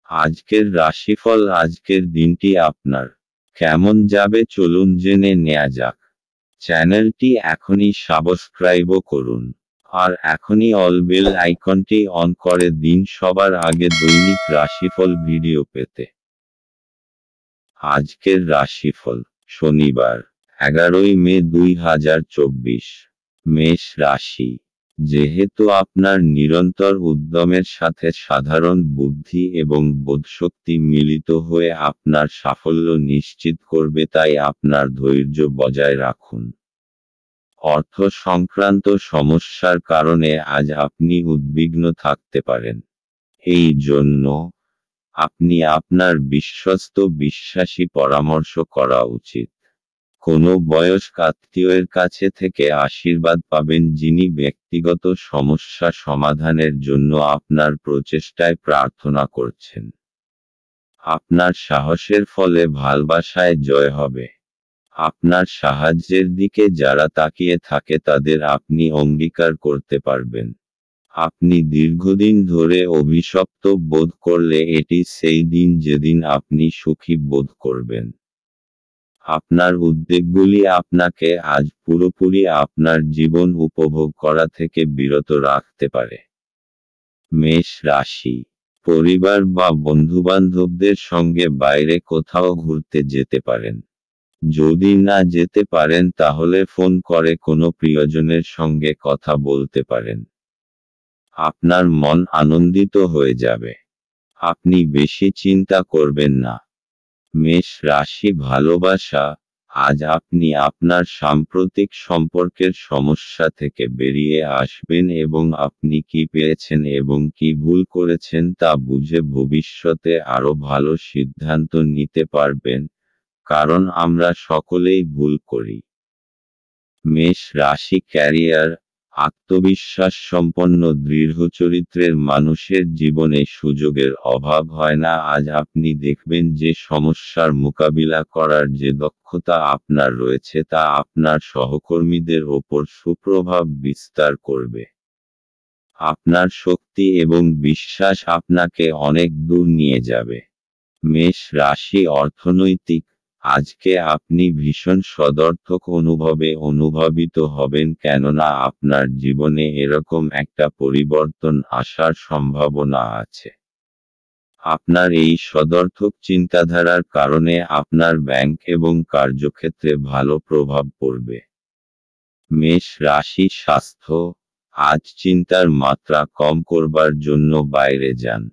আজকের রাশিফল। আজকের দিনটি আপনার কেমন যাবে চলুন জেনে নেওয়া যাক। চ্যানেলটি এখনই সাবস্ক্রাইব করুন আর এখনই অল বেল আইকনটি অন করে দিন সবার আগে দৈনিক রাশিফল ভিডিও পেতে। আজকের রাশিফল শনিবার 11ই মে 2024। মেষ রাশি। যেহেতু আপনার নিরন্তর উদ্যমের সাথে সাধারণ বুদ্ধি এবং বোধশক্তি মিলিত হয়ে আপনার সাফল্য নিশ্চিত করবে, তাই আপনার ধৈর্য বজায় রাখুন। অর্থ সংক্রান্ত সমস্যার কারণে আজ আপনি উদ্বিগ্ন থাকতে পারেন। এই জন্য আপনি আপনার বিশ্বস্ত বিশ্বাসী পরামর্শ করা উচিত। কোনো বয়স্ক আত্মীয়ের কাছে থেকে আশীর্বাদ পাবেন, যিনি ব্যক্তিগত সমস্যা সমাধানের জন্য আপনার প্রচেষ্টায় প্রার্থনা করছেন। আপনার সাহসের ফলে ভালোবাসায় জয় হবে। আপনার সাহায্যের দিকে যারা তাকিয়ে থাকে তাদের আপনি অঙ্গীকার করতে পারবেন। আপনি দীর্ঘদিন ধরে অভিশপ্ত বোধ করলে এটি সেই দিন যেদিন আপনি সুখী বোধ করবেন। আপনার উদ্বেগগুলি আপনাকে আজ পুরোপুরি আপনার জীবন উপভোগ করা থেকে বিরত রাখতে পারে। মেষ রাশি। পরিবার বা বন্ধুবান্ধবদের সঙ্গে বাইরে কোথাও ঘুরতে যেতে পারেন। যদি না যেতে পারেন তাহলে ফোন করে কোনো প্রিয়জনের সঙ্গে কথা বলতে পারেন। আপনার মন আনন্দিত হয়ে যাবে। আপনি বেশি চিন্তা করবেন না। মেষ রাশি। ভালোবাসা। আজ আপনি আপনার সাম্প্রতিক সম্পর্কের সমস্যা থেকে বেরিয়ে আসবেন এবং আপনি কি পেয়েছেন এবং কি ভুল করেছেন তা বুঝে ভবিষ্যতে আরও ভালো সিদ্ধান্ত নিতে পারবেন, কারণ আমরা সকলেই ভুল করি। মেষ রাশি। ক্যারিয়ার। আত্মবিশ্বাস সম্পন্ন দৃঢ় চরিত্রের মানুষের জীবনে সুযোগের অভাব হয় না। আজ আপনি দেখবেন যে সমস্যার মোকাবিলা করার যে দক্ষতা আপনার রয়েছে তা আপনার সহকর্মীদের ওপর সুপ্রভাব বিস্তার করবে। আপনার শক্তি এবং বিশ্বাস আপনাকে অনেক দূর নিয়ে যাবে। মেষ রাশি। অর্থনৈতিক। আজকে আপনি ভীষণ সদর্থক অনুভবে অনুভবিত হবেন, কেননা আপনার জীবনে এরকম একটা পরিবর্তন আসার সম্ভাবনা আছে। আপনার এই সদর্থক চিন্তাধারার কারণে আপনার ব্যাংক এবং কার্যক্ষেত্রে ভালো প্রভাব পড়বে। মেষ রাশি। স্বাস্থ্য। আজ চিন্তার মাত্রা কম করবার জন্য বাইরে যান।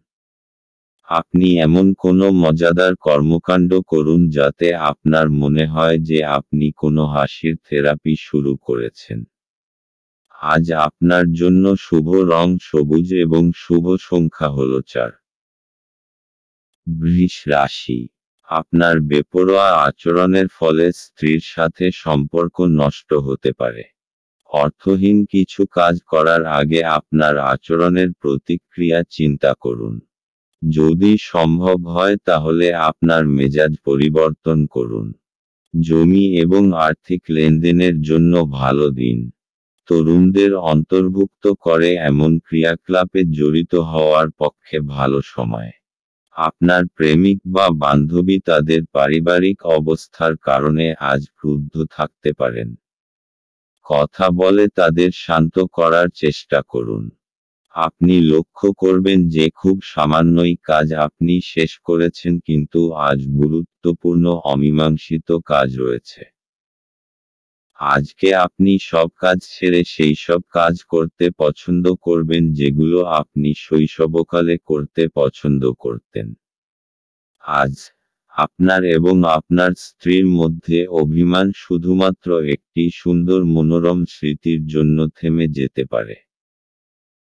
আপনি এমন কোনো মজাদার কর্মকাণ্ড করুন যাতে আপনার মনে হয় যে আপনি কোনো হাসির থেরাপি শুরু করেছেন। আজ আপনার জন্য শুভ রং সবুজ এবং শুভ সংখ্যা হল 4। বৃষ রাশি। আপনার বেপরোয়া আচরণের ফলে স্ত্রীর সাথে সম্পর্ক নষ্ট হতে পারে। অর্থহীন কিছু কাজ করার আগে আপনার আচরণের প্রতিক্রিয়া চিন্তা করুন। যদি সম্ভব হয় তাহলে আপনার মেজাজ পরিবর্তন করুন। জমি এবং আর্থিক লেনদেনের জন্য ভালো দিন। তরুণদের অন্তর্ভুক্ত করে এমন ক্রিয়াকলাপে জড়িত হওয়ার পক্ষে ভালো সময়। আপনার প্রেমিক বা বান্ধবী তাদের পারিবারিক অবস্থার কারণে আজ ক্রুদ্ধ থাকতে পারেন। কথা বলে তাদের শান্ত করার চেষ্টা করুন। আপনি লক্ষ্য করবেন যে খুব সামান্যই কাজ আপনি শেষ করেছেন, কিন্তু আজ গুরুত্বপূর্ণ অমীমাংসিত কাজ রয়েছে। আজকে আপনি সব কাজ ছেড়ে সেই সব কাজ করতে পছন্দ করবেন যেগুলো আপনি শৈশবকালে করতে পছন্দ করতেন। আজ আপনার এবং আপনার স্ত্রীর মধ্যে অভিমান শুধুমাত্র একটি সুন্দর মনোরম স্মৃতির জন্য থেমে যেতে পারে।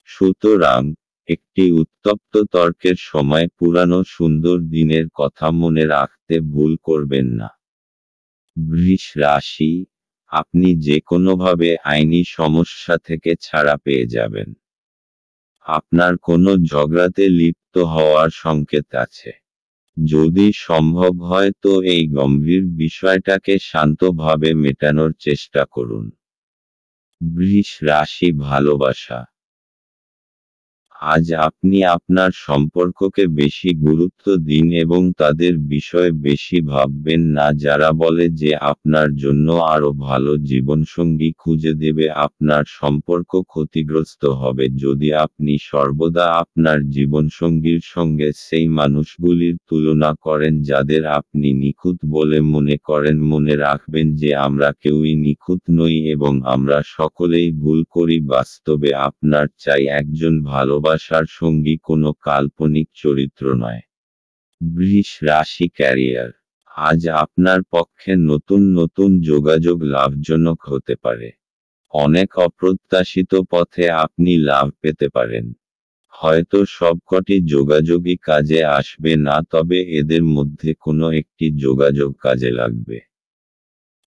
সুতরাং একটি উত্তপ্ত তর্কের সময় পুরানো সুন্দর দিনের কথা মনে রাখতে ভুল করবেন না। বৃষ রাশি। আপনি যে কোনোভাবে আইনি সমস্যা থেকে ছাড়া পেয়ে যাবেন। আপনার কোনো ঝগড়াতে লিপ্ত হওয়ার সংকেত আছে। যদি সম্ভব হয় তো এই গম্ভীর বিষয়টাকে শান্তভাবে মেটানোর চেষ্টা করুন। বৃষ রাশি। ভালোবাসা। আজ আপনি আপনার সম্পর্ককে বেশি গুরুত্ব দিন এবং তাদের বিষয়ে বেশি ভাববেন না যারা বলে যে আপনার জন্য আরও ভালো জীবনসঙ্গী খুঁজে দেবে। আপনার সম্পর্ক ক্ষতিগ্রস্ত হবে যদি আপনি সর্বদা আপনার জীবনসঙ্গীর সঙ্গে সেই মানুষগুলির তুলনা করেন যাদের আপনি নিখুঁত বলে মনে করেন। মনে রাখবেন যে আমরা কেউই নিখুঁত নই এবং আমরা সকলেই ভুল করি। বাস্তবে আপনার চাই একজন ভালোবাসার সঙ্গী, কোনো কাল্পনিক চরিত্র নয়। বৃষ রাশি ক্যারিয়ার। আজ আপনার পক্ষে নতুন নতুন যোগাযোগ লাভজনক হতে পারে। অনেক অপ্রত্যাশিত পথে আপনি লাভ পেতে পারেন। হয়তো সবকটি যোগাযোগই কাজে আসবে না, তবে এদের মধ্যে কোনো একটি যোগাযোগ কাজে লাগবে।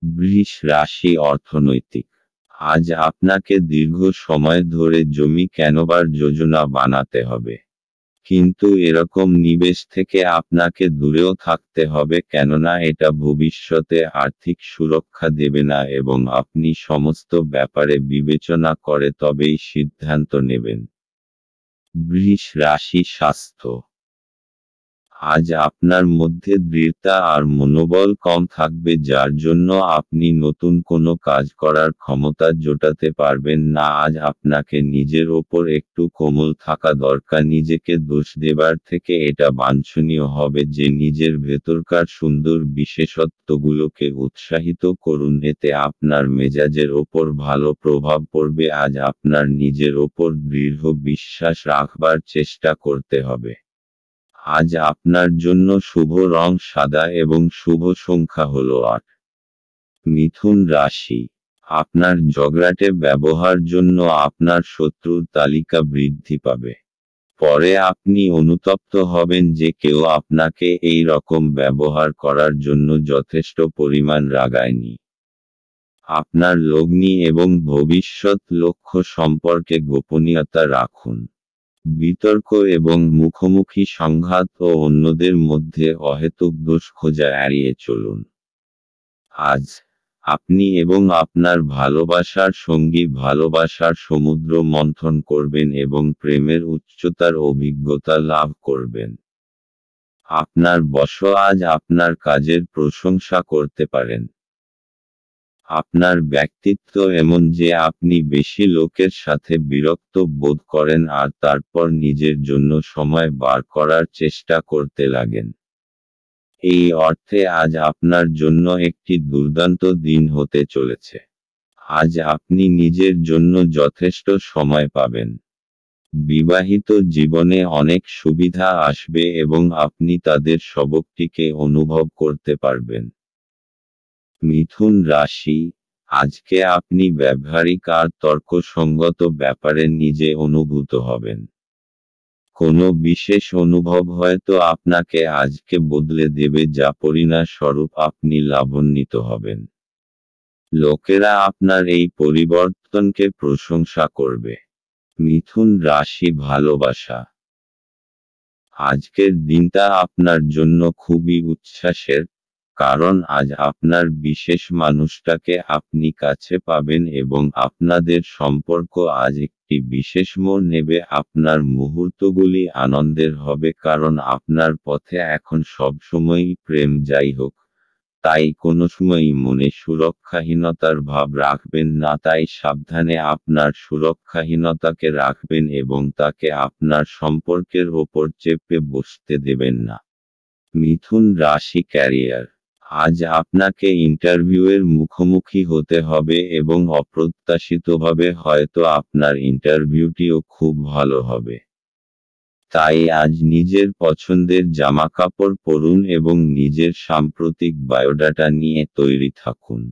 বৃষ রাশি অর্থনৈতিক। আজ আপনাকে দীর্ঘ সময় ধরে জমি কেনবার যোজনা বানাতে হবে। কিন্তু এরকম নিবেশ থেকে আপনাকে দূরেও থাকতে হবে, কেননা এটা ভবিষ্যতে আর্থিক সুরক্ষা দেবে না এবং আপনি সমস্ত ব্যাপারে বিবেচনা করে তবেই সিদ্ধান্ত নেবেন। বৃষ রাশি স্বাস্থ্য। আজ আপনার মধ্যে দৃঢ়তা আর মনোবল কম থাকবে, যার জন্য আপনি নতুন কোনো কাজ করার ক্ষমতা জোটাতে পারবেন না। আজ আপনাকে নিজের ওপর একটু কোমল থাকা দরকার। নিজেকে দোষ দেবার থেকে এটা বাঞ্ছনীয় হবে যে নিজের ভেতরকার সুন্দর বিশেষত্বগুলোকে উৎসাহিত করুন, এতে আপনার মেজাজের ওপর ভালো প্রভাব পড়বে। আজ আপনার নিজের ওপর দৃঢ় বিশ্বাস রাখবার চেষ্টা করতে হবে। আজ আপনার জন্য শুভ রং সাদা এবং শুভ সংখ্যা হলো 8। মিথুন রাশি। আপনার ঝগড়াটে ব্যবহার জন্য আপনার শত্রুর তালিকা বৃদ্ধি পাবে। পরে আপনি অনুতপ্ত হবেন যে কেউ আপনাকে এই রকম ব্যবহার করার জন্য যথেষ্ট পরিমাণ রাগায়নি। আপনার লগ্নি এবং ভবিষ্যৎ লক্ষ্য সম্পর্কে গোপনীয়তা রাখুন। বিতর্ক এবং মুখোমুখি সংঘাত ও অন্যদের মধ্যে অহেতুক দোষ খোঁজা এড়িয়ে চলুন। আজ আপনি এবং আপনার ভালোবাসার সঙ্গী ভালোবাসার সমুদ্র মন্থন করবেন এবং প্রেমের উচ্চতার অভিজ্ঞতা লাভ করবেন। আপনার বস আজ আপনার কাজের প্রশংসা করতে পারেন। আপনার ব্যক্তিত্ব এমন যে আপনি বেশি লোকের সাথে বিরক্ত বোধ করেন আর তারপর নিজের জন্য সময় বার করার চেষ্টা করতে লাগেন। এই অর্থে আজ আপনার জন্য একটি দুর্দান্ত দিন হতে চলেছে। আজ আপনি নিজের জন্য যথেষ্ট সময় পাবেন। বিবাহিত জীবনে অনেক সুবিধা আসবে এবং আপনি তাদের সবকটিকে অনুভব করতে পারবেন। মিথুন রাশি। আজকে আপনি ব্যবহারিক আর তর্কসঙ্গত ব্যাপারে নিজে অনুভূত হবেন। কোনো বিশেষ অনুভব হয়তো আপনাকে আজকে বদলে দেবে, যা পরিণামস্বরূপ আপনি লাভান্বিত হবেন। লোকেরা আপনার এই পরিবর্তনকে প্রশংসা করবে। মিথুন রাশি ভালোবাসা। আজকের দিনটা আপনার জন্য খুবই উচ্ছ্বাসের, কারণ আজ আপনার বিশেষ মানুষটাকে আপনি কাছে পাবেন এবং আপনাদের সম্পর্ক আজ একটি বিশেষ মোড় নেবে। আপনার মুহূর্তগুলি আনন্দের হবে, কারণ আপনার পথে এখন সবসময়ই প্রেম। যাই হোক, তাই কোনো সময়ই মনে সুরক্ষাহীনতার ভাব রাখবেন না। তাই সাবধানে আপনার সুরক্ষাহীনতাকে রাখবেন এবং তাকে আপনার সম্পর্কের ওপর চেপে বসতে দেবেন না। মিথুন রাশি ক্যারিয়ার। আজ আপনাকে ইন্টারভিউয়ের মুখোমুখি হতে হবে এবং অপ্রত্যাশিতভাবে হয়তো আপনার ইন্টারভিউটিও খুব ভালো হবে। তাই আজ নিজের পছন্দের জামাকাপড় পরুন এবং নিজের সাম্প্রতিক বায়োডাটা নিয়ে তৈরি থাকুন।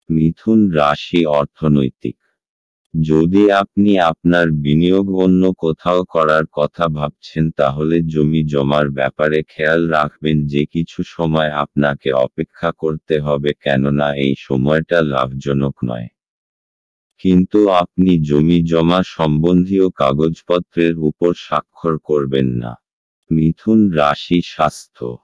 মিথুন রাশি অর্থনৈতিক। যদি আপনি আপনার বিনিয়োগ অন্য কোথাও করার কথা ভাবছেন, তাহলে জমি জমার ব্যাপারে খেয়াল রাখবেন যে কিছু সময় আপনাকে অপেক্ষা করতে হবে, কেননা এই সময়টা লাভজনক নয়। কিন্তু আপনি জমি জমা সম্বন্ধীয় কাগজপত্রের উপর স্বাক্ষর করবেন না। মিথুন রাশি স্বাস্থ্য।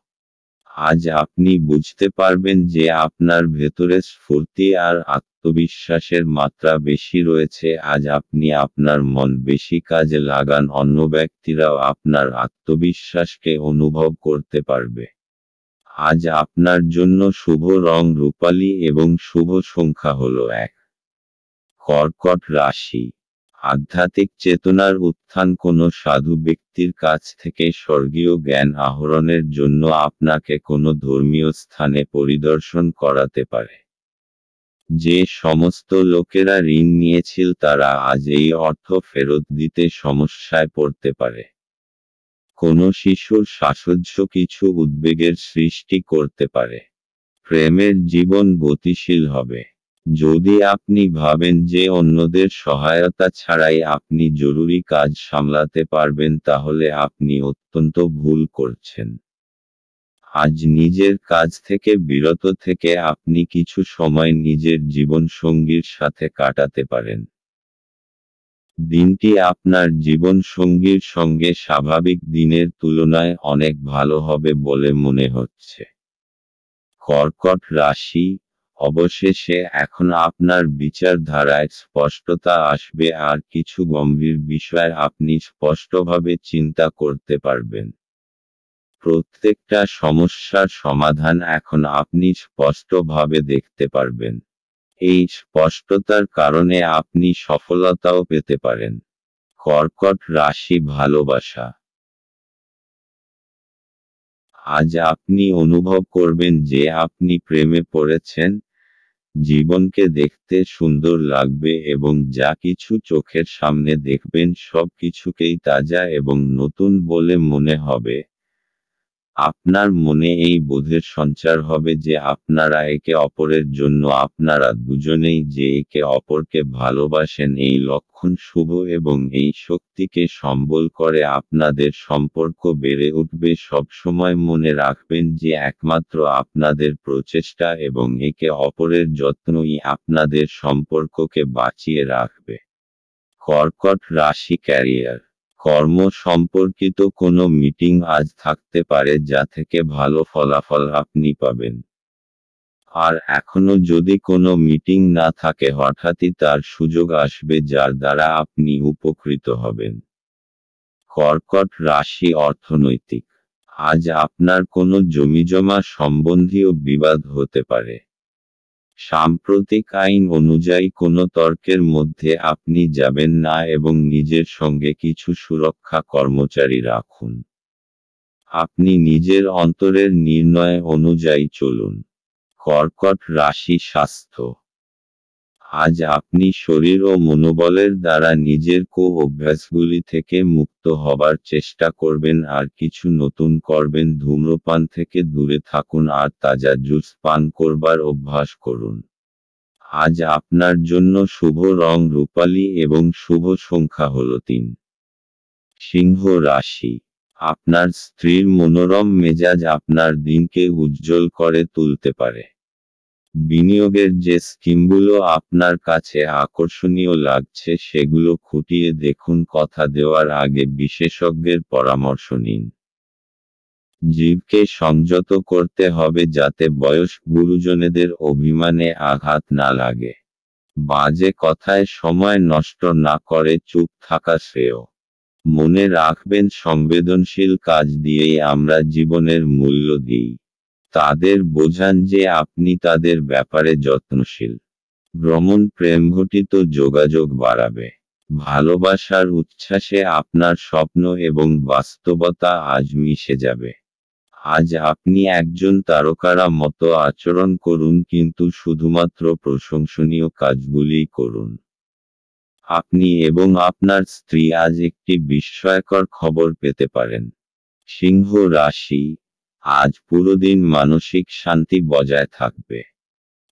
আজ আপনি বুঝতে পারবেন যে আপনার ভেতরে স্ফূর্তি আর আত্মবিশ্বাসের মাত্রা বেশি রয়েছে। আজ আপনি আপনার মন বেশি কাজে লাগান, অন্য ব্যক্তিরাও আপনার আত্মবিশ্বাসকে অনুভব করতে পারবে। আজ আপনার জন্য শুভ রং রূপালী এবং শুভ সংখ্যা হলো 1। কর্কট রাশি, আধ্যাত্মিক চেতনার উত্থান কোনো সাধু ব্যক্তির কাছ থেকে স্বর্গীয় জ্ঞান আহরণের জন্য আপনাকে কোনো ধর্মীয় স্থানে পরিদর্শন করাতে পারে। যে সমস্ত লোকেরা ঋণ নিয়েছিল তারা আজ এই অর্থ ফেরত দিতে সমস্যায় পড়তে পারে। কোনো শিশুর সাহচর্য কিছু উদ্বেগের সৃষ্টি করতে পারে। প্রেমের জীবন গতিশীল হবে। যদি আপনি ভাবেন যে অন্যদের সহায়তা ছাড়াই আপনি জরুরি কাজ সামলাতে পারবেন তাহলে আপনি অত্যন্ত ভুল করছেন। আজ নিজের কাজ থেকে বিরত থেকে আপনি কিছু সময় নিজের জীবনসঙ্গীর সাথে কাটাতে পারেন। দিনটি আপনার জীবনসঙ্গীর সঙ্গে স্বাভাবিক দিনের তুলনায় অনেক ভালো হবে বলে মনে হচ্ছে। কর্কট রাশি, অবশেষে এখন আপনার বিচারধারায় স্পষ্টতা আসবে আর কিছু গম্ভীর বিষয় আপনি স্পষ্টভাবে চিন্তা করতে পারবেন। প্রত্যেকটা সমস্যার সমাধান এখন আপনি স্পষ্টভাবে দেখতে পারবেন। এই স্পষ্টতার কারণে আপনি সফলতাও পেতে পারেন। কর্কট রাশি, ভালোবাসা। আজ আপনি অনুভব করবেন যে আপনি প্রেমে পড়েছেন। জীবনকে দেখতে সুন্দর লাগবে এবং যা কিছু চোখের সামনে দেখবেন সব কিছুকেই তাজা এবং নতুন বলে মনে হবে। আপনার মনে এই বোধের সঞ্চার হবে যে আপনারা একে অপরের জন্য আপনারা দুজনেই যে একে অপরকে ভালোবাসেন। এই লক্ষণ শুভ এবং এই শক্তিকে সম্বল করে আপনাদের সম্পর্ক বেড়ে উঠবে। সবসময় মনে রাখবেন যে একমাত্র আপনাদের প্রচেষ্টা এবং একে অপরের যত্নই আপনাদের সম্পর্ককে বাঁচিয়ে রাখবে। কর্কট রাশি, ক্যারিয়ার। কর্ম সম্পর্কিত কোনো মিটিং আজ থাকতে পারে যা থেকে ভালো ফলাফল আপনি পাবেন। আর এখনো যদি কোনো মিটিং না থাকে হঠাৎই তার সুযোগ আসবে যার দ্বারা আপনি উপকৃত হবেন। কর্কট রাশি, অর্থনৈতিক। আজ আপনার কোনো জমিজমা সম্বন্ধীয় বিবাদ হতে পারে। সাম্প্রতিক আইন অনুযায়ী কোনো তর্কের মধ্যে আপনি যাবেন না এবং নিজের সঙ্গে কিছু সুরক্ষা কর্মচারী রাখুন। আপনি নিজের অন্তরের নির্ণয় অনুযায়ী চলুন। কর্কট রাশি, স্বাস্থ্য। আজ আপনি শরীর ও মনোবলের দ্বারা নিজের অভ্যাসগুলি থেকে মুক্ত হবার চেষ্টা করবেন আর কিছু নতুন করবেন। ধূম্রপান থেকে দূরে থাকুন আর তাজা জুস পান করবার অভ্যাস করুন। আজ আপনার জন্য শুভ রং রূপালী এবং শুভ সংখ্যা হলো 3। সিংহ রাশি, আপনার স্ত্রীর মনোরম মেজাজ আপনার দিনকে উজ্জ্বল করে তুলতে পারে। বিনিয়োগের যে স্কিমগুলো আপনার কাছে আকর্ষণীয় লাগছে সেগুলো খুঁটিয়ে দেখুন। কথা দেওয়ার আগে বিশেষজ্ঞের পরামর্শ নিন। জীবকে সংযত করতে হবে যাতে বয়স্ক গুরুজনেদের অভিমানে আঘাত না লাগে। বাজে কথায় সময় নষ্ট না করে চুপ থাকা শ্রেয়। মনে রাখবেন সংবেদনশীল কাজ দিয়েই আমরা জীবনের মূল্য দিই। তাদের বোঝান যে আপনি তাদের ব্যাপারে যত্নশীল। ভ্রমণ প্রেমঘটিত যোগাযোগ বাড়াবে। ভালোবাসার উচ্ছ্বাসে আপনার স্বপ্ন এবং বাস্তবতা আজ মিশে যাবে। আজ আপনি একজন তারকারা মতো আচরণ করুন কিন্তু শুধুমাত্র প্রশংসনীয় কাজগুলিই করুন। আপনি এবং আপনার স্ত্রী আজ একটি বিস্ময়কর খবর পেতে পারেন। সিংহ রাশি, আজ পুরো দিন মানসিক শান্তি বজায় থাকবে।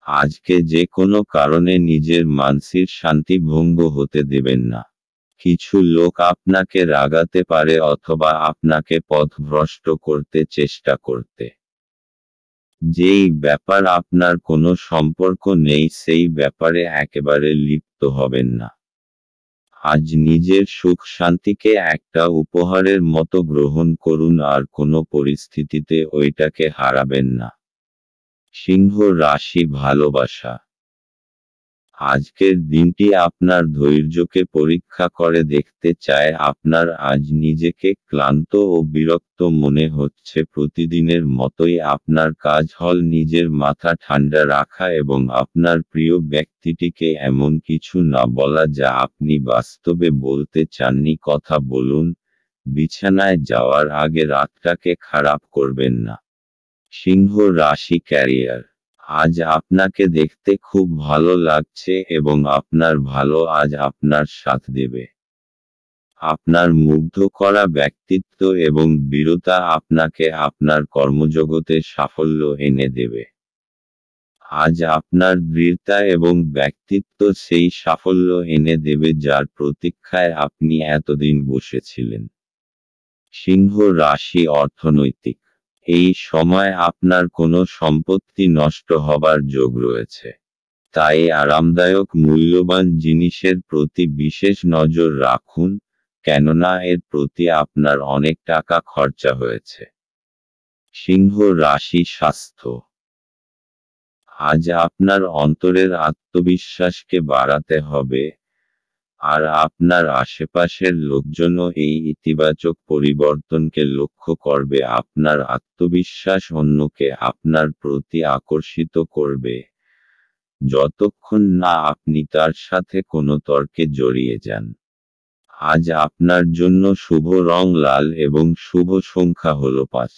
আজকে যে কোনো কারণে নিজের মানসিক শান্তি ভঙ্গ হতে দেবেন না। কিছু লোক আপনাকে রাগাতে পারে অথবা আপনাকে পথভ্রষ্ট করতে চেষ্টা করতে। যেই ব্যাপার আপনার কোনো সম্পর্ক নেই সেই ব্যাপারে একেবারে লিপ্ত হবেন না। আজ নিজের সুখ শান্তিকে একটা উপহারের মতো গ্রহণ করুন আর কোনো পরিস্থিতিতে ওইটাকে হারাবেন না। সিংহ রাশি ভালোবাসা। আজকের দিনটি আপনার ধৈর্যকে পরীক্ষা করে দেখতে চায়। আপনার আজ নিজেকে ক্লান্ত ও বিরক্ত মনে হচ্ছে। প্রতিদিনের মতোই আপনার কাজ হল নিজের মাথা ঠান্ডা রাখা এবং আপনার প্রিয় ব্যক্তিটিকে এমন কিছু না বলা যা আপনি বাস্তবে বলতে চাননি। কথা বলুন, বিছানায় যাওয়ার আগে রাতটাকে খারাপ করবেন না। সিংহ রাশি ক্যারিয়ার। আজ আপনাকে দেখতে খুব ভালো লাগছে এবং আপনার ভালো আজ আপনার সাথ দেবে। আপনার মুগ্ধ করা ব্যক্তিত্ব এবং বীরতা আপনাকে আপনার কর্মজগতে সাফল্য এনে দেবে। আজ আপনার দৃঢ়তা এবং ব্যক্তিত্ব সেই সাফল্য এনে দেবে যার প্রতীক্ষায় আপনি এতদিন বসেছিলেন। সিংহ রাশি অর্থনৈতিক। এই সময় আপনার কোনো সম্পত্তি নষ্ট হবার যোগ রয়েছে। তাই আরামদায়ক মূল্যবান জিনিসের প্রতি বিশেষ নজর রাখুন, কেননা এর প্রতি আপনার অনেক টাকা খরচা হয়েছে। সিংহ রাশি স্বাস্থ্য। আজ আপনার অন্তরের আত্মবিশ্বাসকে বাড়াতে হবে, আর আপনার আশেপাশের লোকজনও এই ইতিবাচক পরিবর্তনকে লক্ষ্য করবে। আপনার আত্মবিশ্বাস অন্যকে আপনার প্রতি আকর্ষিত করবে, যতক্ষণ না আপনি তার সাথে কোনো তর্কে জড়িয়ে যান। আজ আপনার জন্য শুভ রং লাল এবং শুভ সংখ্যা হল 5।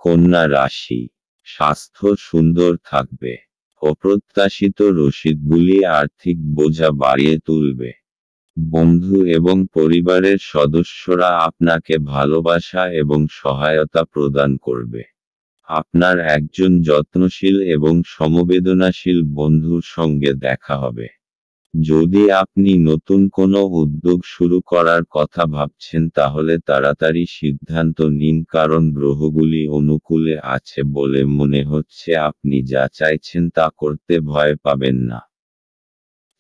কন্যা রাশি। স্বাস্থ্য সুন্দর থাকবে। অপ্রত্যাশিত রসিদগুলি আর্থিক বোঝা বাড়িয়ে তুলবে। বন্ধু এবং পরিবারের সদস্যরা আপনাকে ভালোবাসা এবং সহায়তা প্রদান করবে। আপনার একজন যত্নশীল এবং সমবেদনাশীল বন্ধুর সঙ্গে দেখা হবে। যদি আপনি নতুন কোনো উদ্যোগ শুরু করার কথা ভাবছেন তাহলে তাড়াতাড়ি সিদ্ধান্ত নিন, কারণ গ্রহগুলি অনুকূলে আছে বলে মনে হচ্ছে। আপনি যা চাইছেন তা করতে ভয় পাবেন না।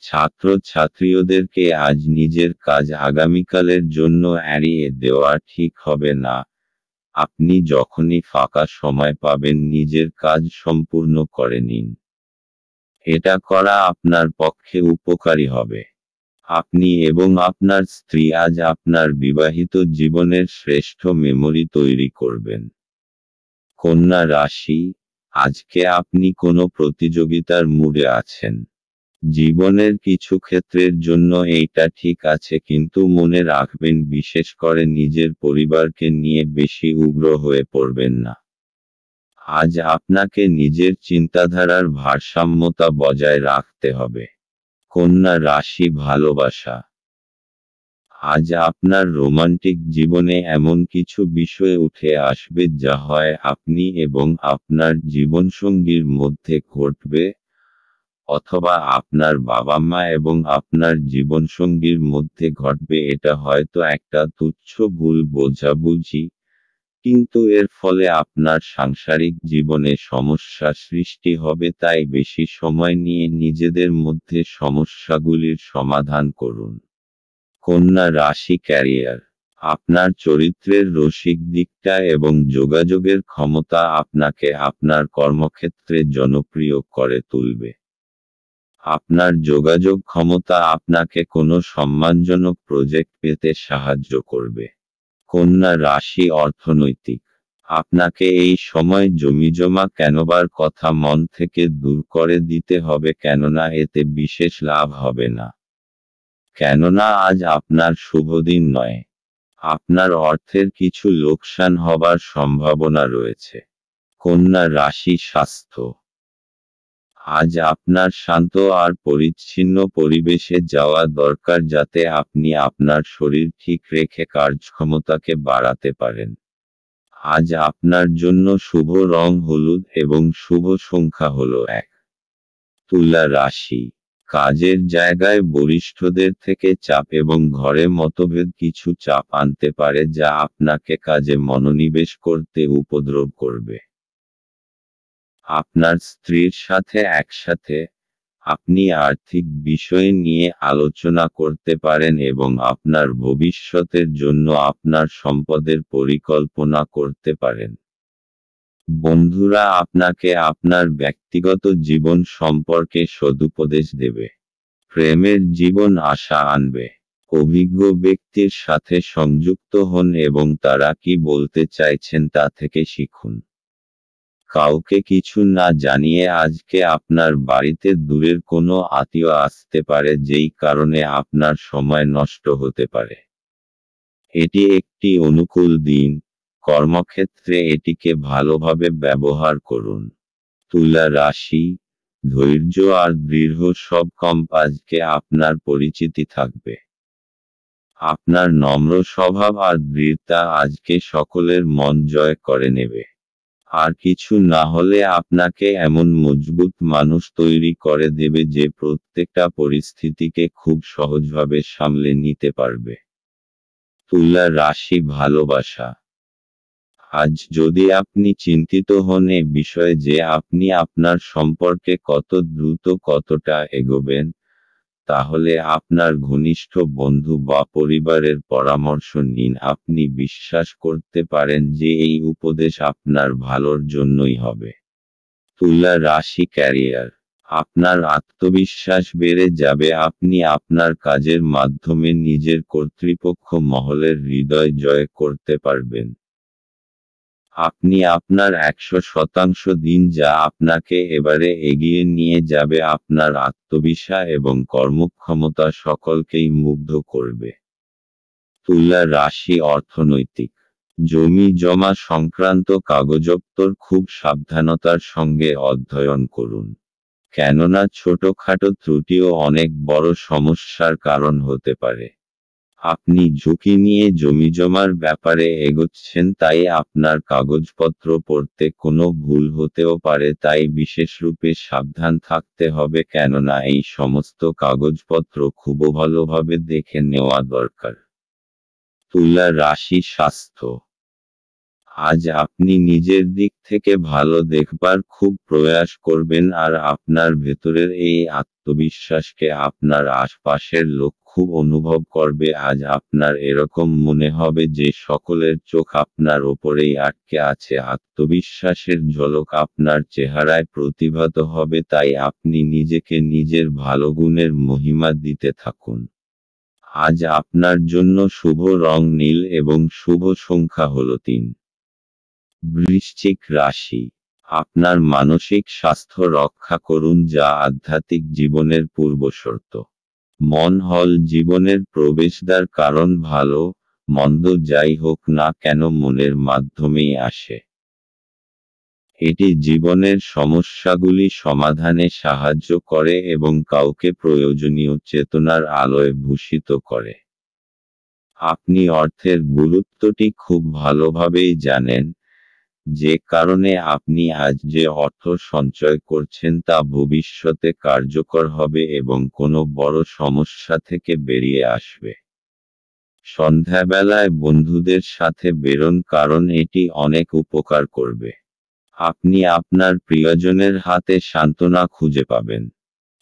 ছাত্রছাত্রীদেরকে আজ নিজের কাজ আগামীকালের জন্য এড়িয়ে দেওয়া ঠিক হবে না। আপনি যখনই ফাঁকা সময় পাবেন নিজের কাজ সম্পূর্ণ করে নিন। এটা করা আপনার পক্ষে উপকারী হবে। আপনি এবং আপনার স্ত্রী আজ আপনার বিবাহিত জীবনের শ্রেষ্ঠ মেমরি তৈরি করবেন। কন্যা রাশি। আজকে আপনি কোনো প্রতিযোগিতার মুডে আছেন। জীবনের কিছু ক্ষেত্রের জন্য এইটা ঠিক আছে, কিন্তু মনে রাখবেন বিশেষ করে নিজের পরিবারকে নিয়ে বেশি উগ্র হয়ে পড়বেন না। আজ আপনাকে নিজের চিন্তাধারার ভারসাম্যতা বজায় রাখতে হবে। কন্যা রাশি ভালোবাসা। আজ আপনার রোমান্টিক জীবনে এমন কিছু বিষয় উঠে আসবে যা হয় আপনি এবং আপনার জীবনসঙ্গীর মধ্যে ঘটবে, অথবা আপনার বাবা মা এবং আপনার জীবনসঙ্গীর মধ্যে ঘটবে। এটা হয়তো একটা তুচ্ছ ভুল বোঝাবুঝি, কিন্তু এর ফলে আপনার সাংসারিক জীবনে সমস্যা সৃষ্টি হবে। তাই বেশি সময় নিয়ে নিজেদের মধ্যে সমস্যাগুলির সমাধান করুন। কন্যা রাশি ক্যারিয়ার। আপনার চরিত্রের রসিক দিকটা এবং যোগাযোগের ক্ষমতা আপনাকে আপনার কর্মক্ষেত্রে জনপ্রিয় করে তুলবে। আপনার যোগাযোগ ক্ষমতা আপনাকে কোনো সম্মানজনক প্রজেক্ট পেতে সাহায্য করবে। কন্যা রাশি অর্থনৈতিক। আপনাকে এই সময় জমিজমা কেনবার কথা মন থেকে দূর করে দিতে হবে, কেননা এতে বিশেষ লাভ হবে না। কেননা আজ আপনার শুভদিন নয়। আপনার অর্থের কিছু লোকসান হবার সম্ভাবনা রয়েছে। কন্যা রাশি স্বাস্থ্য। আজ আপনার শান্ত আর পরিচ্ছন্ন পরিবেশে যাওয়া দরকার, যাতে আপনি আপনার শরীর ঠিক রেখে কার্যক্ষমতাকে বাড়াতে পারেন। আজ আপনার জন্য শুভ রং হলুদ এবং শুভ সংখ্যা হল 1। তুলা রাশি। কাজের জায়গায় বরিষ্ঠদের থেকে চাপ এবং ঘরে মতভেদ কিছু চাপ আনতে পারে, যা আপনাকে কাজে মনোনিবেশ করতে উপদ্রব করবে। আপনার স্ত্রীর সাথে একসাথে আপনি আর্থিক বিষয় নিয়ে আলোচনা করতে পারেন এবং আপনার ভবিষ্যতের জন্য আপনার সম্পদের পরিকল্পনা করতে পারেন। বন্ধুরা আপনাকে আপনার ব্যক্তিগত জীবন সম্পর্কে সদুপদেশ দেবে। প্রেমের জীবন আশা আনবে। অভিজ্ঞ ব্যক্তির সাথে সংযুক্ত হন এবং তারা কি বলতে চাইছেন তা থেকে শিখুন। কাউকে কিছু না জানিয়ে আজকে আপনার বাড়িতে দূরের কোনো আত্মীয় আসতে পারে, যেই কারণে আপনার সময় নষ্ট হতে পারে। এটি একটি অনুকূল দিন, কর্মক্ষেত্রে এটিকে ভালোভাবে ব্যবহার করুন। তুলা রাশি, ধৈর্য আর দৃঢ় সব আজকে আপনার পরিচিতি থাকবে। আপনার নম্র স্বভাব আর দৃঢ়তা আজকে সকলের মন জয় করে নেবে। আর কিছু না হলে আপনাকে এমন মজবুত মানুষ তৈরি করে দেবে যে প্রত্যেকটা পরিস্থিতিকে খুব সহজভাবে সামলে নিতে পারবে। তুলা রাশি, ভালোবাসা। আজ যদি আপনি চিন্তিত হন এ বিষয়ে যে আপনি আপনার সম্পর্কে কত দ্রুত কতটা এগোবেন, তাহলে আপনার ঘনিষ্ঠ বন্ধু বা পরিবারের পরামর্শ নিন। আপনি বিশ্বাস করতে পারেন যে এই উপদেশ আপনার ভালোর জন্যই হবে। তুলা রাশি, ক্যারিয়ার। আপনার আত্মবিশ্বাস বেড়ে যাবে। আপনি আপনার কাজের মাধ্যমে নিজের কর্তৃপক্ষ মহলের হৃদয় জয় করতে পারবেন। আপনি আপনার 100% দিন যা আপনাকে এবারে এগিয়ে নিয়ে যাবে। আপনার আত্মবিশ্বাস এবং কর্মক্ষমতা সকলকেই মুগ্ধ করবে। তুলা রাশি, অর্থনৈতিক। জমি জমা সংক্রান্ত কাগজপত্র খুব সাবধানতার সঙ্গে অধ্যয়ন করুন, কেননা ছোটখাটো ত্রুটিও অনেক বড় সমস্যার কারণ হতে পারে। আপনি ঝুঁকি নিয়ে জমিজমার ব্যাপারে এগোচ্ছেন, তাই আপনার কাগজপত্র পড়তে কোনো ভুল হতেও পারে, তাই বিশেষরূপে সাবধান থাকতে হবে, কেননা এই সমস্ত কাগজপত্র খুব ভালোভাবে দেখে নেওয়া দরকার। তুলা রাশি, স্বাস্থ্য। আজ আপনি নিজের দিক থেকে ভালো দেখবার খুব প্রয়াস করবেন আর আপনার ভেতরের এই আত্মবিশ্বাসকে আপনার আশপাশের লোক খুব অনুভব করবে। আজ আপনার এরকম মনে হবে যে সকলের চোখ আপনার ওপরেই আটকে আছে। আত্মবিশ্বাসের ঝলক আপনার চেহারায় প্রতিভাত হবে, তাই আপনি নিজেকে নিজের ভালো গুণের মহিমা দিতে থাকুন। আজ আপনার জন্য শুভ রং নীল এবং শুভ সংখ্যা হল 3। বৃশ্চিক রাশি। আপনার মানসিক স্বাস্থ্য রক্ষা করুন, যা আধ্যাত্মিক জীবনের পূর্বশর্ত। মন হল জীবনের প্রবেশদ্বার, কারণ ভালো মন্দ যাই হোক না কেন মনের মাধ্যমেই আসে। এটি জীবনের সমস্যাগুলি সমাধানে সাহায্য করে এবং কাউকে প্রয়োজনীয় চেতনার আলোয় ভূষিত করে। আপনি অর্থের গুরুত্বটি খুব ভালোভাবেই জানেন, যে কারণে আপনি আজ যে অর্থ সঞ্চয় করছেন তা ভবিষ্যতে কার্যকর হবে এবং কোনো বড় সমস্যা থেকে বেরিয়ে আসবে। সন্ধ্যাবেলায় বন্ধুদের সাথে বেরোন, কারণ এটি অনেক উপকার করবে। আপনি আপনার প্রিয়জনের হাতে সান্ত্বনা খুঁজে পাবেন।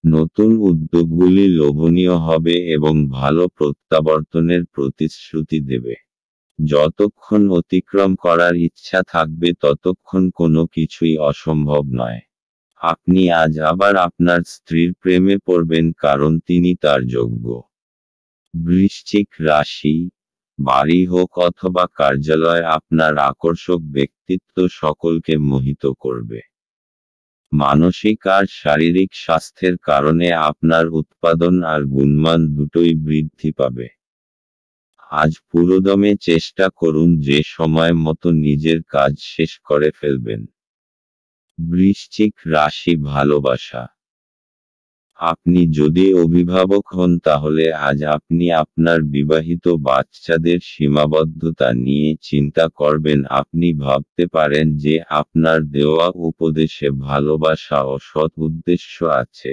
নতুন উদ্যোগগুলি লোভনীয় হবে এবং ভালো প্রত্যাবর্তনের প্রতিশ্রুতি দেবে। যতক্ষণ অতিক্রম করার ইচ্ছা থাকবে ততক্ষণ কোনো কিছুই অসম্ভব নয়। আপনি আজ আবার আপনার স্ত্রীর প্রেমে পড়বেন, কারণ তিনি তার যোগ্য। বৃশ্চিক রাশি। বাড়ি হোক অথবা কার্যালয়, আপনার আকর্ষক ব্যক্তিত্ব সকলকে মোহিত করবে। মানসিক আর শারীরিক স্বাস্থ্যের কারণে আপনার উৎপাদন আর গুণমান দুটোই বৃদ্ধি পাবে। আজ পুরোদমে চেষ্টা করুন যে সময় মতো নিজের কাজ শেষ করে ফেলবেন। বৃশ্চিক রাশি, ভালোবাসা। আপনি যদি অভিভাবক হন তাহলে আজ আপনি আপনার বিবাহিত বাচ্চাদের সীমাবদ্ধতা নিয়ে চিন্তা করবেন। আপনি ভাবতে পারেন যে আপনার দেওয়া উপদেশে ভালোবাসা ও সৎ উদ্দেশ্য আছে,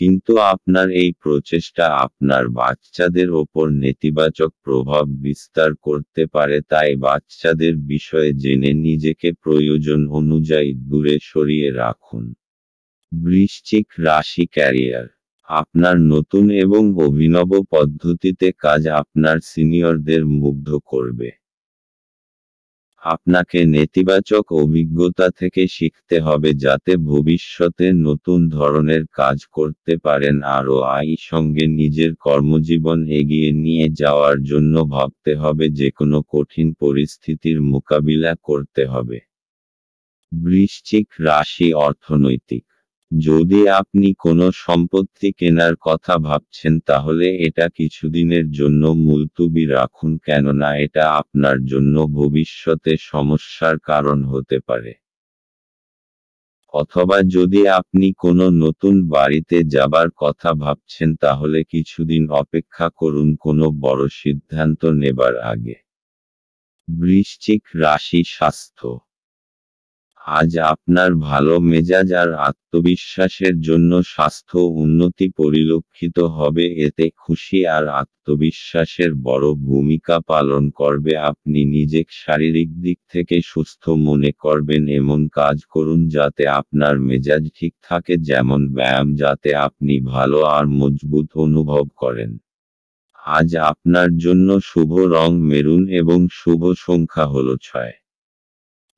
কিন্তু আপনার এই প্রচেষ্টা আপনার বাচ্চাদের ওপর নেতিবাচক প্রভাব বিস্তার করতে পারে, তাই বাচ্চাদের বিষয়ে জেনে নিজেকে প্রয়োজন অনুযায়ী দূরে সরিয়ে রাখুন। বৃশ্চিক রাশি ক্যারিয়ার। আপনার নতুন এবং অভিনব পদ্ধতিতে কাজ আপনার সিনিয়রদের মুগ্ধ করবে। আপনাকে নেতিবাচক অভিজ্ঞতা থেকে শিখতে হবে যাতে ভবিষ্যতে নতুন ধরনের কাজ করতে পারেন আরও সঙ্গে নিজের কর্মজীবন এগিয়ে নিয়ে যাওয়ার জন্য ভাবতে হবে যেকোনো কঠিন পরিস্থিতির মোকাবিলা করতে হবে। বৃশ্চিক রাশি অর্থনৈতিক। যদি আপনি কোনো সম্পত্তি কেনার কথা ভাবছেন তাহলে এটা কিছুদিনের জন্য মুলতুবি রাখুন কেননা এটা আপনার জন্য ভবিষ্যতে সমস্যার কারণ হতে পারে। অথবা যদি আপনি কোনো নতুন বাড়িতে যাবার কথা ভাবছেন তাহলে কিছুদিন অপেক্ষা করুন কোনো বড় সিদ্ধান্ত নেবার আগে। বৃশ্চিক রাশি স্বাস্থ্য। আজ আপনার ভালো মেজাজ আর আত্মবিশ্বাসের জন্য স্বাস্থ্য উন্নতি পরিলক্ষিত হবে এতে খুশি আর আত্মবিশ্বাসের বড় ভূমিকা পালন করবে আপনি নিজেকে শারীরিক দিক থেকে সুস্থ মনে করবেন এমন কাজ করুন যাতে আপনার মেজাজ ঠিক থাকে যেমন ব্যায়াম যাতে আপনি ভালো আর মজবুত অনুভব করেন। আজ আপনার জন্য শুভ রং মেরুন এবং শুভ সংখ্যা হলো 6।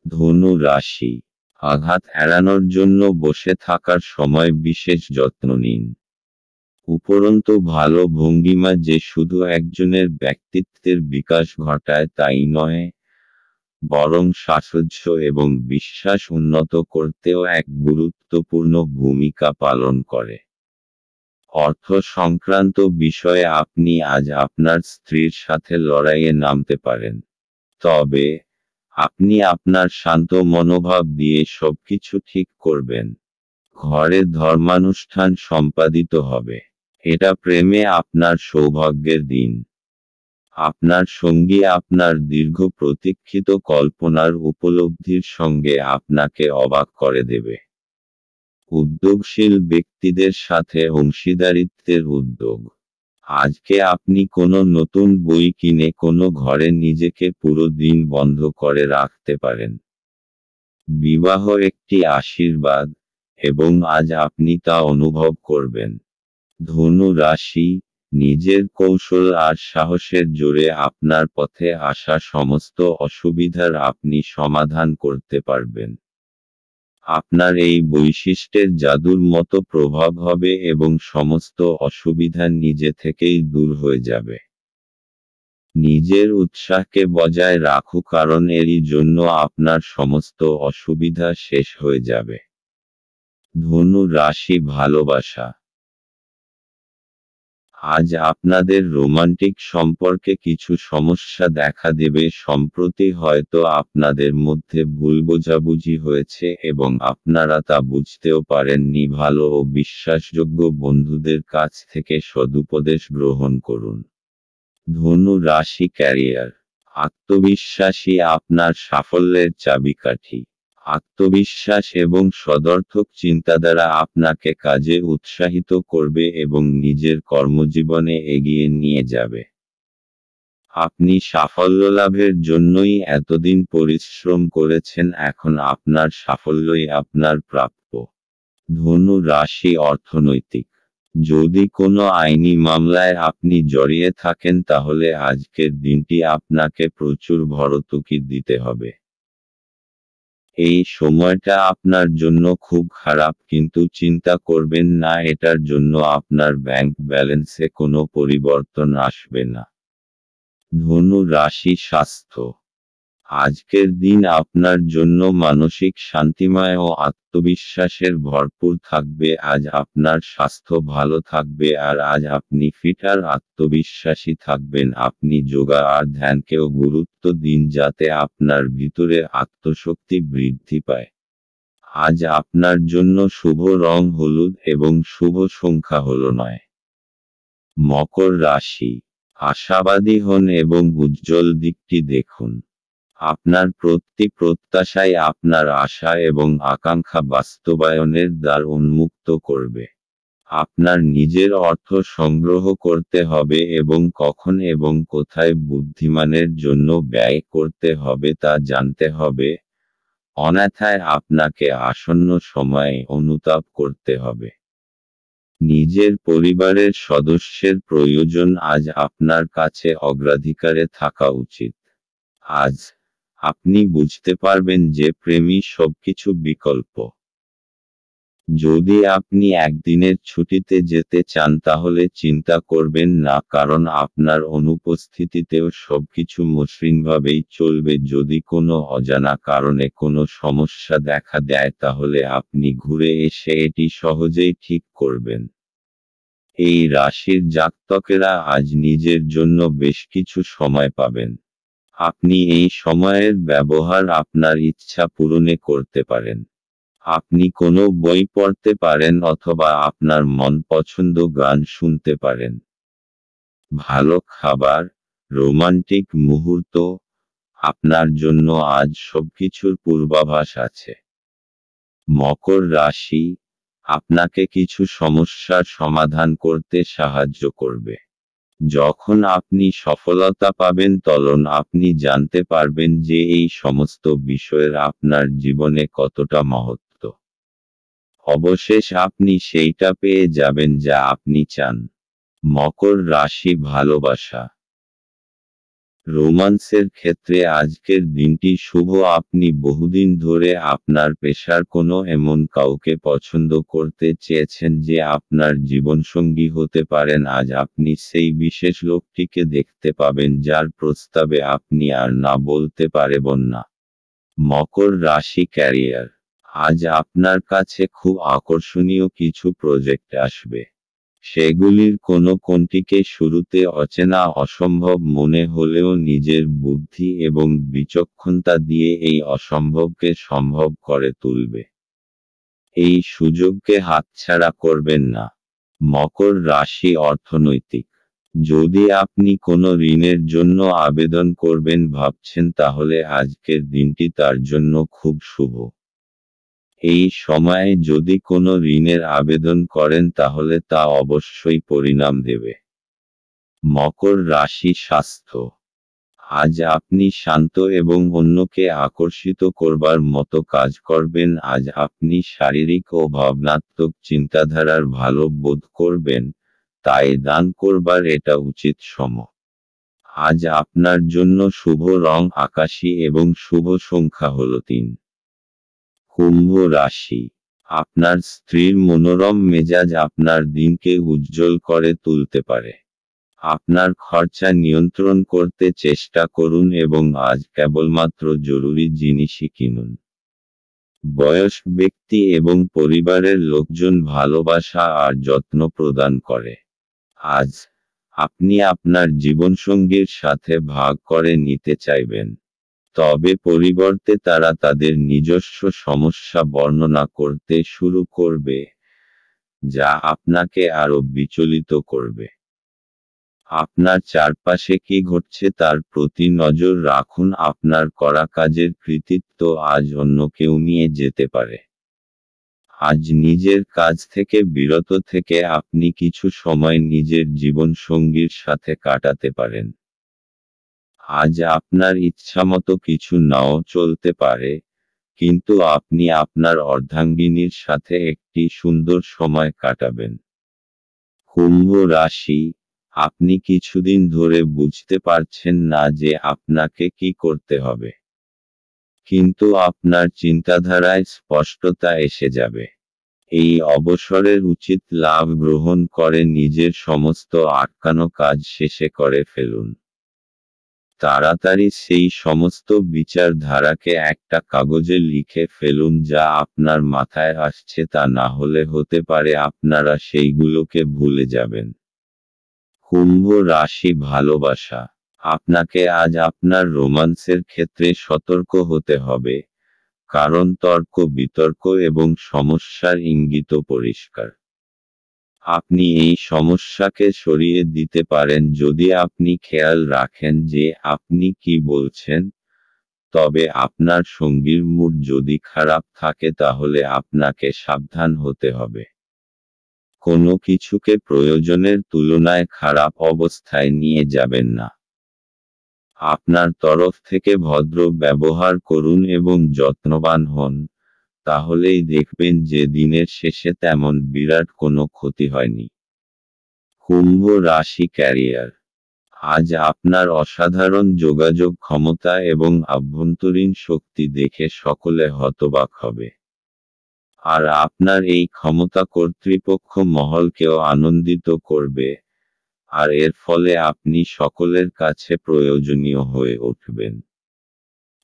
ধনু রাশি। আঘাত এড়ানোর জন্য বসে থাকার সময় বিশেষ যত্ন নিন। উপরন্তু ভালো ভঙ্গিমা যে শুধু একজনের ব্যক্তিত্বের বিকাশ ঘটায় তাই নয়, বরং সাহস এবং বিশ্বাস উন্নত করতেও এক গুরুত্বপূর্ণ ভূমিকা পালন করে। অর্থ সংক্রান্ত বিষয়ে আপনি আজ আপনার স্ত্রীর সাথে লড়াইয়ে নামতে পারেন। তবে আপনি আপনার শান্ত মনোভাব দিয়ে সবকিছু ঠিক করবেন। ঘরে ধর্মানুষ্ঠান সম্পাদিত হবে। এটা প্রেমে আপনার সৌভাগ্যের দিন। আপনার সঙ্গী আপনার দীর্ঘ প্রতীক্ষিত কল্পনার উপলব্ধির সঙ্গে আপনাকে অবাক করে দেবে। উদ্যোগশীল ব্যক্তিদের সাথে অংশীদারিত্বের উদ্যোগ। আজকে আপনি কোনো নতুন বই কিনে কোনো ঘরে নিজেকে পুরো দিন বন্ধ করে রাখতে পারেন। বিবাহ একটি আশীর্বাদ, এবং আজ আপনি তা অনুভব করবেন। ধনু রাশি। নিজের কৌশল আর সাহসের জোরে আপনার পথে আসা সমস্ত অসুবিধার আপনি সমাধান করতে পারবেন। আপনার এই বৈশিষ্ট্যের জাদুর মতো প্রভাব হবে এবং সমস্ত অসুবিধা নিজে থেকেই দূর হয়ে যাবে। নিজের উৎসাহকে বজায় রাখুন কারণ এরই জন্য আপনার সমস্ত অসুবিধা শেষ হয়ে যাবে। ধনু রাশি ভালোবাসা। আজ আপনাদের রোমান্টিক সম্পর্কে কিছু সমস্যা দেখা দেবে সম্প্রতি হয়তো আপনাদের মধ্যে ভুল বোঝাবুঝি হয়েছে এবং আপনারা তা বুঝতেও পারেননি ভালো ও বিশ্বাসযোগ্য বন্ধুদের কাছ থেকে সদুপদেশ গ্রহণ করুন। ধনু রাশি ক্যারিয়ার। আত্মবিশ্বাসী আপনার সাফল্যের চাবিকাঠি। আত্মবিশ্বাস এবং সদর্থক চিন্তাধারা আপনাকে কাজে উৎসাহিত করবে এবং নিজের কর্মজীবনে এগিয়ে নিয়ে যাবে। আপনি সাফল্য লাভের জন্যই এতদিন পরিশ্রম করেছেন এখন আপনার সাফল্যই আপনার প্রাপ্য। ধনু রাশি অর্থনৈতিক। যদি কোনো আইনি মামলায় আপনি জড়িয়ে থাকেন তাহলে আজকের দিনটি আপনাকে প্রচুর ভর্তুকি দিতে হবে। এই সময়টা আপনার জন্য খুব খারাপ কিন্তু চিন্তা করবেন না এটার জন্য আপনার ব্যাংক ব্যালেন্সে কোনো পরিবর্তন আসবে না। ধনু রাশি স্বাস্থ্য। আজকের দিন আপনার জন্য মানসিক শান্তিময় ও আত্মবিশ্বাসের ভরপুর থাকবে আজ আপনার স্বাস্থ্য ভালো থাকবে আর আজ আপনি ফিট আর আত্মবিশ্বাসী থাকবেন আপনি যোগা আর ধ্যানকেও গুরুত্ব দিন যাতে আপনার ভিতরে আত্মশক্তি বৃদ্ধি পায়। আজ আপনার জন্য শুভ রং হলুদ এবং শুভ সংখ্যা হলো 9। মকর রাশি। আশাবাদী হন এবং উজ্জ্বল দিকটি দেখুন। আপনার প্রতি প্রত্যাশাই আপনার আশা এবং আকাঙ্ক্ষা বাস্তবায়নের দ্বার উন্মুক্ত করবে। আপনার নিজের অর্থ সংগ্রহ করতে হবে এবং কখন এবং কোথায় বুদ্ধিমানের জন্য ব্যয় করতে হবে তা জানতে হবে। অন্যথায় আপনাকে আসন্ন সময়ে অনুতাপ করতে হবে। নিজের পরিবারের সদস্যের প্রয়োজন আজ আপনার কাছে অগ্রাধিকারে থাকা উচিত। আজ আপনি বুঝতে পারবেন যে প্রেমই সবকিছু বিকল্প। যদি আপনি একদিনের ছুটিতে যেতে চান তাহলে চিন্তা করবেন না, কারণ আপনার অনুপস্থিতিতেও সবকিছু মসৃণভাবেই চলবে। যদি কোনো অজানা কারণে কোনো সমস্যা দেখা দেয় তাহলে আপনি ঘুরে এসে এটি সহজেই ঠিক করবেন। এই রাশির জাতকেরা আজ নিজের জন্য বেশ কিছু সময় পাবেন। আপনি এই সময়ের ব্যবহার আপনার ইচ্ছা পূরণে করতে পারেন। আপনি কোনো বই পড়তে পারেন অথবা আপনার মন পছন্দ গান শুনতে পারেন। ভালো খাবার, রোমান্টিক মুহূর্ত, আপনার জন্য আজ সবকিছুর পূর্বাভাস আছে। মকর রাশি আপনাকে কিছু সমস্যার সমাধান করতে সাহায্য করবে। যখন আপনি সফলতা পাবেন তখন আপনি জানতে পারবেন যে এই সমস্ত বিষয়ের আপনার জীবনে কতটা মহত্ব। অবশেষ আপনি সেইটা পেয়ে যাবেন যা আপনি চান। মকর রাশি ভালোবাসা, রোমান্সের ক্ষেত্রে আজকের দিনটি শুভ। আপনি বহুদিন ধরে আপনার পেশার কোনো এমন কাউকে পছন্দ করতে চেয়েছেন যে আপনার জীবনসঙ্গী হতে পারেন। আজ আপনি সেই বিশেষ লোকটিকে দেখতে পাবেন যার প্রস্তাবে আপনি আর না বলতে পারবেন না। মকর রাশি ক্যারিয়ার, আজ আপনার কাছে খুব আকর্ষণীয় কিছু প্রজেক্ট আসবে। সেগুলির কোনো কোনটিকে শুরুতে অচেনা অসম্ভব মনে হলেও নিজের বুদ্ধি এবং বিচক্ষণতা দিয়ে এই অসম্ভবকে সম্ভব করে তুলবে। এই সুযোগকে হাতছাড়া করবেন না। মকর রাশি অর্থনৈতিক, যদি আপনি কোনো ঋণের জন্য আবেদন করবেন ভাবছেন তাহলে আজকের দিনটি তার জন্য খুব শুভ। এই সময়ে যদি কোনো ঋণের আবেদন করেন তাহলে তা অবশ্যই পরিণাম দেবে। মকর রাশি স্বাস্থ্য, আজ আপনি শান্ত এবং অন্যকে আকর্ষিত করবার মতো কাজ করবেন। আজ আপনি শারীরিক ও ভাবনাত্মক চিন্তাধারার ভালো বোধ করবেন, তাই দান করবার এটা উচিত সময়। আজ আপনার জন্য শুভ রং আকাশী এবং শুভ সংখ্যা হল 3। কুম্ভ রাশি, আপনার স্ত্রীর মনোরম মেজাজ আপনার দিনকে উজ্জ্বল করে তুলতে পারে। আপনার খরচা নিয়ন্ত্রণ করতে চেষ্টা করুন এবং আজ কেবলমাত্র জরুরি জিনিসই কিনুন। বয়স্ক ব্যক্তি এবং পরিবারের লোকজন ভালোবাসা আর যত্ন প্রদান করে। আজ আপনি আপনার জীবনসঙ্গীর সাথে ভাগ করে নিতে চাইবেন, তবে পরিবর্তে তারা তাদের নিজস্ব সমস্যা বর্ণনা করতে শুরু করবে, যা আপনাকে আরও বিচলিত করবে। আপনার চারপাশে কি ঘটছে তার প্রতি নজর রাখুন। আপনার করা কাজের কৃতিত্ব আজ অন্য কেউ নিয়ে যেতে পারে। আজ নিজের কাজ থেকে বিরত থেকে আপনি কিছু সময় নিজের জীবনসঙ্গীর সাথে কাটাতে পারেন। আজ আপনার ইচ্ছামতো কিছু নাও চলতে পারে, কিন্তু আপনি আপনার অর্ধাঙ্গিনীর সাথে একটি সুন্দর সময় কাটাবেন। কুম্ভ রাশি, আপনি কিছুদিন ধরে বুঝতে পারছেন না যে আপনাকে কি করতে হবে, কিন্তু আপনার চিন্তাধারায় স্পষ্টতা এসে যাবে। এই অবসরের উচিত লাভ গ্রহণ করে নিজের সমস্ত আটকানো কাজ শেষে করে ফেলুন। তাড়াতাড়ি সেই সমস্ত বিচারধারাকে একটা কাগজে লিখে ফেলুন যা আপনার মাথায় আসছে, তা না হলে হতে পারে আপনারা সেইগুলোকে ভুলে যাবেন। কুম্ভ রাশি ভালোবাসা, আপনাকে আজ আপনার রোমান্সের ক্ষেত্রে সতর্ক হতে হবে, কারণ তর্ক বিতর্ক এবং সমস্যার ইঙ্গিত পরিষ্কার। আপনি এই সমস্যাকে সরিয়ে দিতে পারেন যদি আপনি খেয়াল রাখেন যে আপনি কি বলছেন, তবে আপনার সঙ্গীর মুড যদি খারাপ থাকে তাহলে আপনাকে সাবধান হতে হবে। কোনো কিছুকে প্রয়োজনের তুলনায় খারাপ অবস্থায় নিয়ে যাবেন না। আপনার তরফ থেকে ভদ্র ব্যবহার করুন এবং যত্নবান হন, তাহলেই দেখবেন যে দিনের শেষে তেমন বিরাট কোনো ক্ষতি হয়নি। কুম্ভ রাশি ক্যারিয়ার। আজ আপনার অসাধারণ যোগাযোগ ক্ষমতা এবং আভ্যন্তরীণ শক্তি দেখে সকলে হতবাক হবে। আর আপনার এই ক্ষমতা কর্তৃপক্ষ মহলকেও আনন্দিত করবে, আর এর ফলে আপনি সকলের কাছে প্রয়োজনীয় হয়ে উঠবেন।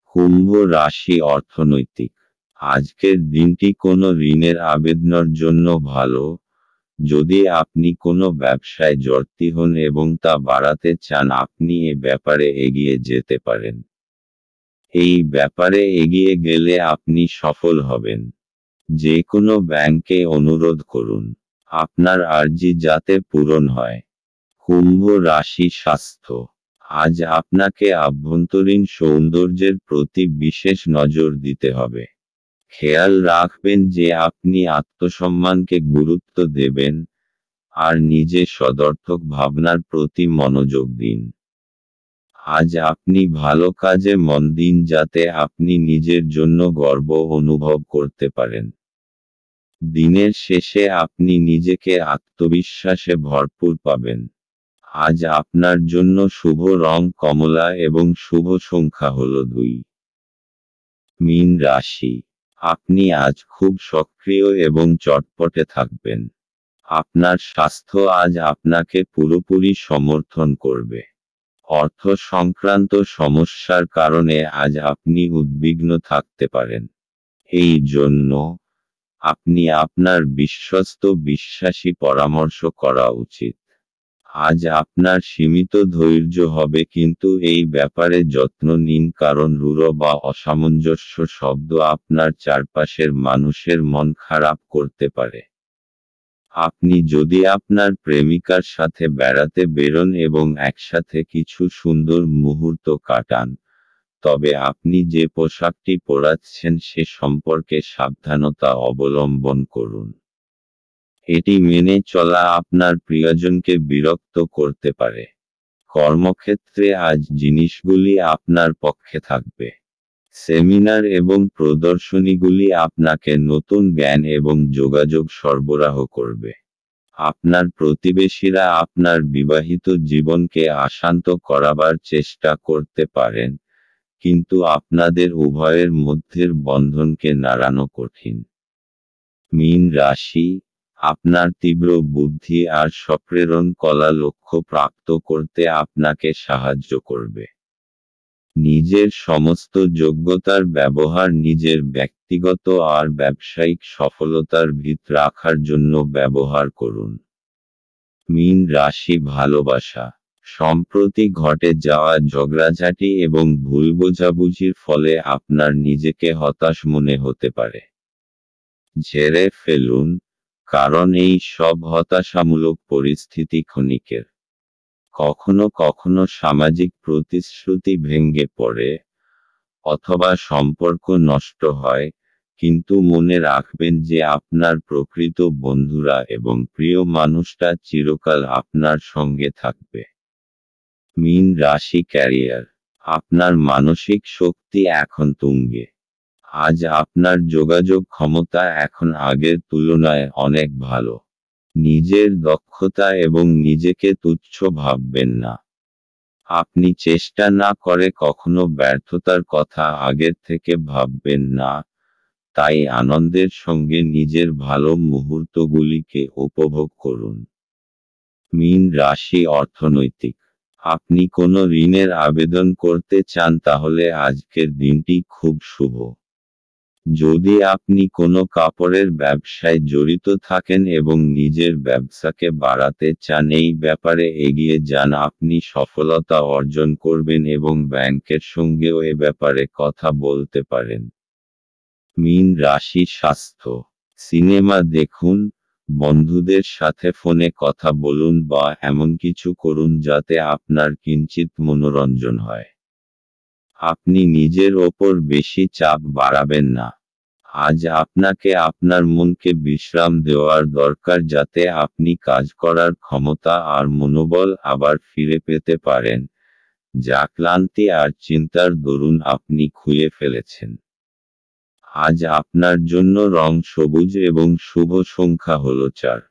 কুম্ভ রাশি অর্থনৈতিক। আজকের দিনটি কোনো ঋণের আবেদনের জন্য ভালো, যদি আপনি কোনো ব্যবসায় জড়িত হন এবং তা বাড়াতে চান আপনি এ ব্যাপারে এগিয়ে যেতে পারেন। এই ব্যাপারে এগিয়ে গেলে আপনি সফল হবেন। যে কোনো ব্যাংকে অনুরোধ করুন, আপনার আর্জি যাতে পূরণ হয়। কুম্ভ রাশি স্বাস্থ্য। আজ আপনাকে আভ্যন্তরীণ সৌন্দর্যের প্রতি বিশেষ নজর দিতে হবে। খেয়াল রাখবেন যে আপনি আত্মসম্মানকে গুরুত্ব দেবেন, আর নিজের সদর্থক ভাবনার প্রতি মনোযোগ দিন। আজ আপনি ভালো কাজে মন দিন যাতে আপনি নিজের জন্য গর্ব অনুভব করতে পারেন। দিনের শেষে আপনি নিজেকে আত্মবিশ্বাসে ভরপুর পাবেন। আজ আপনার জন্য শুভ রং কমলা এবং শুভ সংখ্যা হল 2। মীন রাশি। আপনি আজ খুব সক্রিয় এবং চটপটে থাকবেন। আপনার স্বাস্থ্য আজ আপনাকে পুরোপুরি সমর্থন করবে। অর্থ সংক্রান্ত সমস্যার কারণে আজ আপনি উদ্বিগ্ন থাকতে পারেন। এই জন্য আপনি আপনার বিশ্বস্ত বিশ্বাসী পরামর্শ করা উচিত। আজ আপনার সীমিত ধৈর্য হবে কিন্তু এই ব্যাপারে যত্ন নিন কারণ রূঢ় বা অসামঞ্জস্য শব্দ আপনার চারপাশের মানুষের মন খারাপ করতে পারে। আপনি যদি আপনার প্রেমিকার সাথে বেড়াতে বেরোন এবং একসাথে কিছু সুন্দর মুহূর্ত কাটান, তবে আপনি যে পোশাকটি পরাচ্ছেন সে সম্পর্কে সাবধানতা অবলম্বন করুন। এটি মেনে চলা আপনার প্রিয়জনকে বিরক্ত করতে পারে। কর্মক্ষেত্রে আজ জিনিসগুলি আপনার পক্ষে থাকবে। সেমিনার এবং প্রদর্শনীগুলি আপনাকে নতুন জ্ঞান এবং যোগাযোগ সরবরাহ করবে। আপনার প্রতিবেশীরা আপনার বিবাহিত জীবনকে অশান্ত করাবার চেষ্টা করতে পারেন, কিন্তু আপনাদের উভয়ের মধ্যের বন্ধনকে নাড়ানো কঠিন। মীন রাশি। আপনার তীব্র বুদ্ধি আর সপ্রেরণ কলা লক্ষ্য প্রাপ্ত করতে আপনাকে সাহায্য করবে। নিজের সমস্ত যোগ্যতার ব্যবহার নিজের ব্যক্তিগত আর ব্যবসায়িক সফলতার ভিত রাখার জন্য ব্যবহার করুন। মীন রাশি ভালোবাসা। সম্প্রতি ঘটে যাওয়া ঝগড়াঝাটি এবং ভুল বোঝাবুঝির ফলে আপনার নিজেকে হতাশ মনে হতে পারে। ঝেড়ে ফেলুন, কারণ এই সব হতাশামূলক পরিস্থিতি ক্ষণিকের। কখনো কখনো সামাজিক প্রতিশ্রুতি ভেঙে পড়ে, অথবা সম্পর্ক নষ্ট হয়, কিন্তু মনে রাখবেন যে আপনার প্রকৃত বন্ধুরা এবং প্রিয় মানুষটা চিরকাল আপনার সঙ্গে থাকবে। মীন রাশি ক্যারিয়ার। আপনার মানসিক শক্তি এখন তুঙ্গে। আজ আপনার যোগাযোগ ক্ষমতা এখন আগের তুলনায় অনেক ভালো। নিজের দক্ষতা এবং নিজেকে তুচ্ছ ভাববেন না। আপনি চেষ্টা না করে কখনো ব্যর্থতার কথা আগের থেকে ভাববেন না, তাই আনন্দের সঙ্গে নিজের ভালো মুহূর্তগুলিকে উপভোগ করুন। মীন রাশি অর্থনৈতিক। আপনি কোনো ঋণের আবেদন করতে চান তাহলে আজকের দিনটি খুব শুভ। যদি আপনি কোনো কাপড়ের ব্যবসায় জড়িত থাকেন এবং নিজের ব্যবসাকে বাড়াতে চান এই ব্যাপারে এগিয়ে যান আপনি সফলতা অর্জন করবেন এবং ব্যাংকের সঙ্গেও এ ব্যাপারে কথা বলতে পারেন। মীন রাশি স্বাস্থ্য। সিনেমা দেখুন, বন্ধুদের সাথে ফোনে কথা বলুন বা এমন কিছু করুন যাতে আপনার কিঞ্চিৎ মনোরঞ্জন হয়। আপনি নিজের ওপর বেশি চাপ বাড়াবেন না। আজ আপনাকে আপনার মনকে বিশ্রাম দেওয়ার দরকার যাতে আপনি কাজ করার ক্ষমতা আর মনোবল আবার ফিরে পেতে পারেন, যা ক্লান্তি আর চিন্তার দরুন আপনি খুলে ফেলেছেন। আজ আপনার জন্য রং সবুজ এবং শুভ সংখ্যা হল 4।